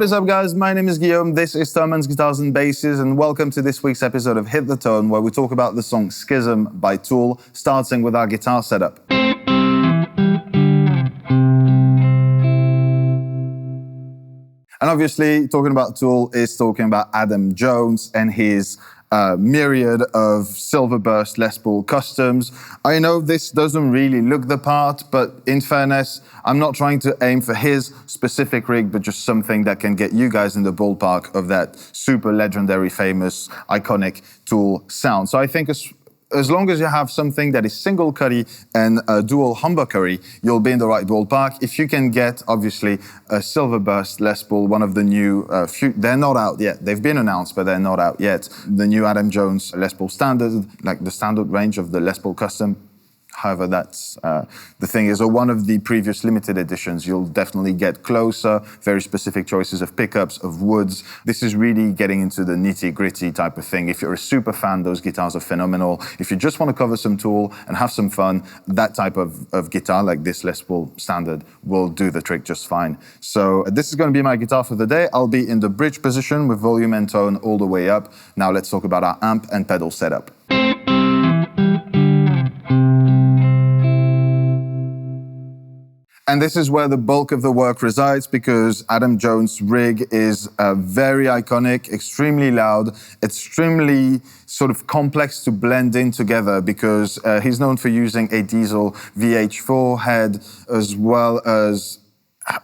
What is up, guys? My name is Guillaume. This is Thomann's Guitars and Basses, and welcome to this week's episode of Hit the Tone, where we talk about the song Schism by Tool, starting with our guitar setup. And obviously, talking about Tool is talking about Adam Jones and his myriad of Silverburst Les Paul customs. I know this doesn't really look the part, but in fairness, I'm not trying to aim for his specific rig, but just something that can get you guys in the ballpark of that super legendary, famous, iconic Tool sound. So I think as long as you have something that is single cutty and dual humbuckery, you'll be in the right ballpark. If you can get, obviously, a Silverburst Les Paul, one of the new, they're not out yet. They've been announced, but they're not out yet. The new Adam Jones Les Paul standard, like the standard range of the Les Paul Custom. However, that's the thing is, or one of the previous limited editions, you'll definitely get closer, very specific choices of pickups, of woods. This is really getting into the nitty-gritty type of thing. If you're a super fan, those guitars are phenomenal. If you just want to cover some Tool and have some fun, that type of guitar, like this Les Paul standard, will do the trick just fine. So this is going to be my guitar for the day. I'll be in the bridge position with volume and tone all the way up. Now let's talk about our amp and pedal setup. And this is where the bulk of the work resides, because Adam Jones' rig is very iconic, extremely loud, extremely sort of complex to blend in together, because he's known for using a diesel VH4 head, as well as,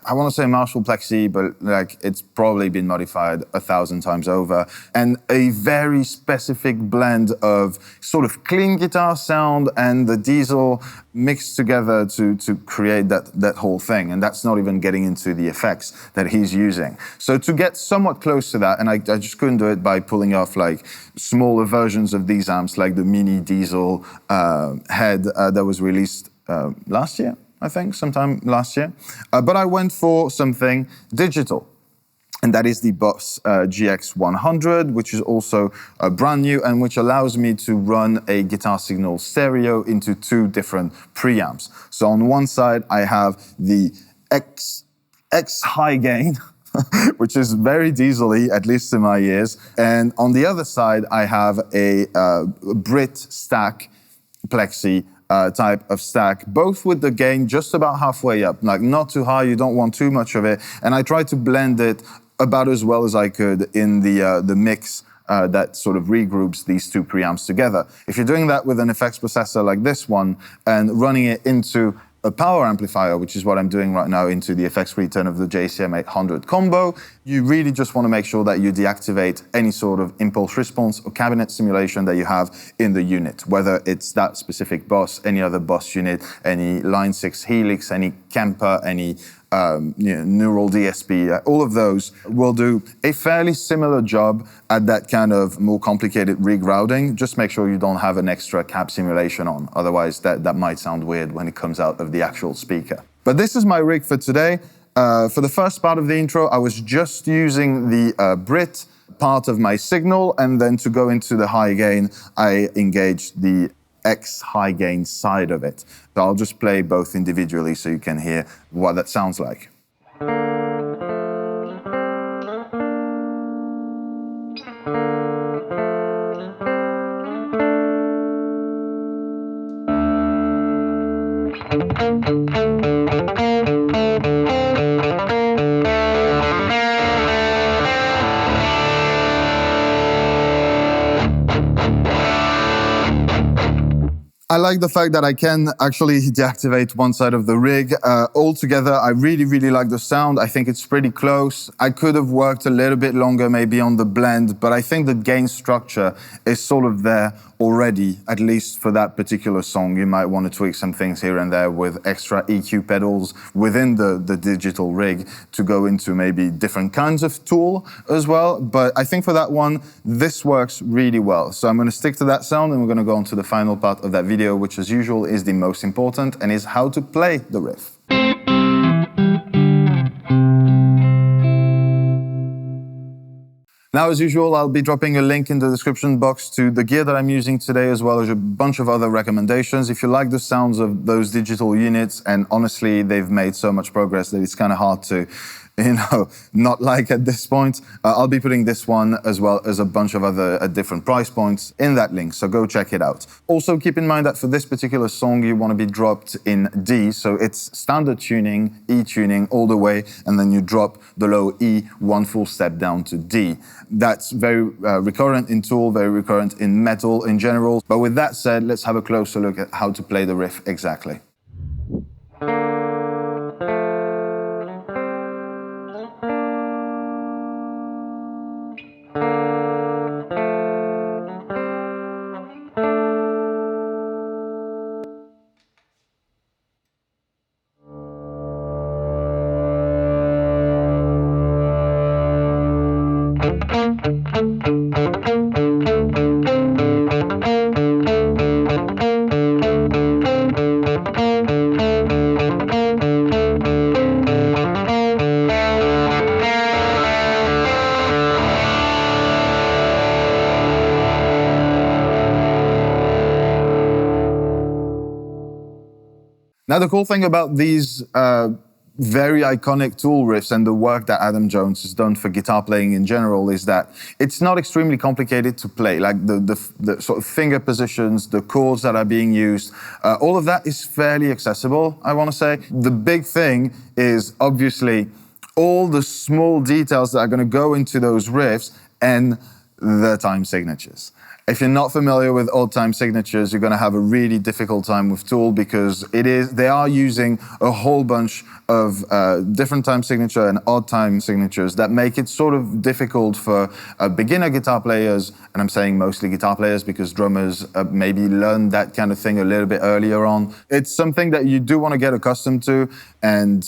I want to say Marshall Plexi, but like it's probably been modified 1,000 times over, and a very specific blend of sort of clean guitar sound and the diesel mixed together to create that whole thing. And that's not even getting into the effects that he's using. So to get somewhat close to that, and I just couldn't do it by pulling off like smaller versions of these amps, like the mini diesel head that was released last year. I think, sometime last year. But I went for something digital, and that is the Boss GX100, which is also brand new and which allows me to run a guitar signal stereo into two different preamps. So on one side, I have the X high gain, which is very diesel-y, at least in my ears. And on the other side, I have a Brit stack Plexi type of stack, both with the gain just about halfway up, like not too high, you don't want too much of it. And I tried to blend it about as well as I could in the mix that sort of regroups these two preamps together. If you're doing that with an effects processor like this one and running it into a power amplifier, which is what I'm doing right now, into the effects return of the JCM 800 combo, you really just want to make sure that you deactivate any sort of impulse response or cabinet simulation that you have in the unit, whether it's that specific Boss, any other Boss unit, any Line 6 Helix, any Kemper, any Neural DSP, all of those will do a fairly similar job at that kind of more complicated rig routing. Just make sure you don't have an extra cab simulation on. Otherwise, that might sound weird when it comes out of the actual speaker. But this is my rig for today. For the first part of the intro, I was just using the Brit part of my signal, and then to go into the high gain, I engaged the X high gain side of it. So I'll just play both individually so you can hear what that sounds like. I like the fact that I can actually deactivate one side of the rig. Altogether, I really, really like the sound. I think it's pretty close. I could have worked a little bit longer maybe on the blend, but I think the gain structure is sort of there already, at least for that particular song. You might want to tweak some things here and there with extra EQ pedals within the digital rig to go into maybe different kinds of Tool as well. But I think for that one, this works really well. So I'm going to stick to that sound, and we're going to go on to the final part of that video, which as usual is the most important, and is how to play the riff. Now, as usual, I'll be dropping a link in the description box to the gear that I'm using today, as well as a bunch of other recommendations. If you like the sounds of those digital units, and honestly, they've made so much progress that it's kind of hard to not like at this point. I'll be putting this one as well as a bunch of other at different price points in that link, so go check it out. Also keep in mind that for this particular song you want to be dropped in D, so it's standard tuning, E tuning all the way, and then you drop the low E one full step down to D. That's very recurrent in Tool, very recurrent in metal in general. But with that said, let's have a closer look at how to play the riff exactly. Now, the cool thing about these very iconic Tool riffs and the work that Adam Jones has done for guitar playing in general is that it's not extremely complicated to play. Like the sort of finger positions, the chords that are being used, all of that is fairly accessible, I want to say. The big thing is obviously all the small details that are going to go into those riffs and the time signatures. If you're not familiar with old time signatures, you're going to have a really difficult time with Tool because they are using a whole bunch of different time signature and odd time signatures that make it sort of difficult for beginner guitar players, and I'm saying mostly guitar players because drummers maybe learn that kind of thing a little bit earlier on. It's something that you do want to get accustomed to, and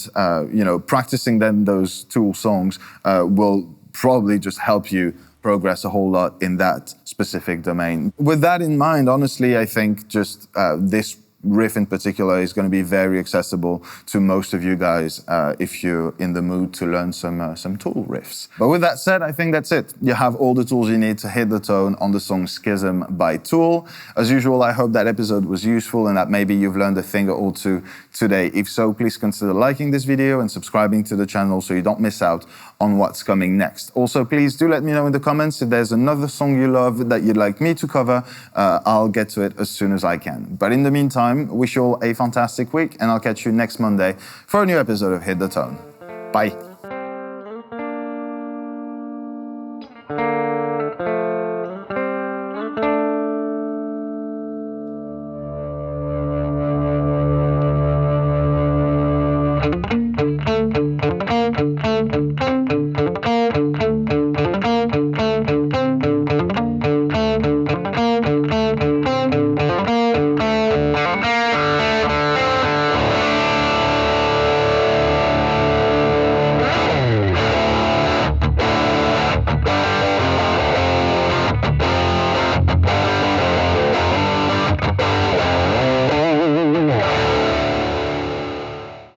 practicing then those Tool songs will probably just help you progress a whole lot in that specific domain. With that in mind, honestly, I think just this riff in particular is going to be very accessible to most of you guys if you're in the mood to learn some Tool riffs. But with that said, I think that's it. You have all the tools you need to hit the tone on the song Schism by Tool. As usual, I hope that episode was useful and that maybe you've learned a thing or two today. If so, please consider liking this video and subscribing to the channel so you don't miss out on what's coming next. Also, please do let me know in the comments if there's another song you love that you'd like me to cover. I'll get to it as soon as I can. But in the meantime, wish you all a fantastic week, and I'll catch you next Monday for a new episode of Hit the Tone. Bye.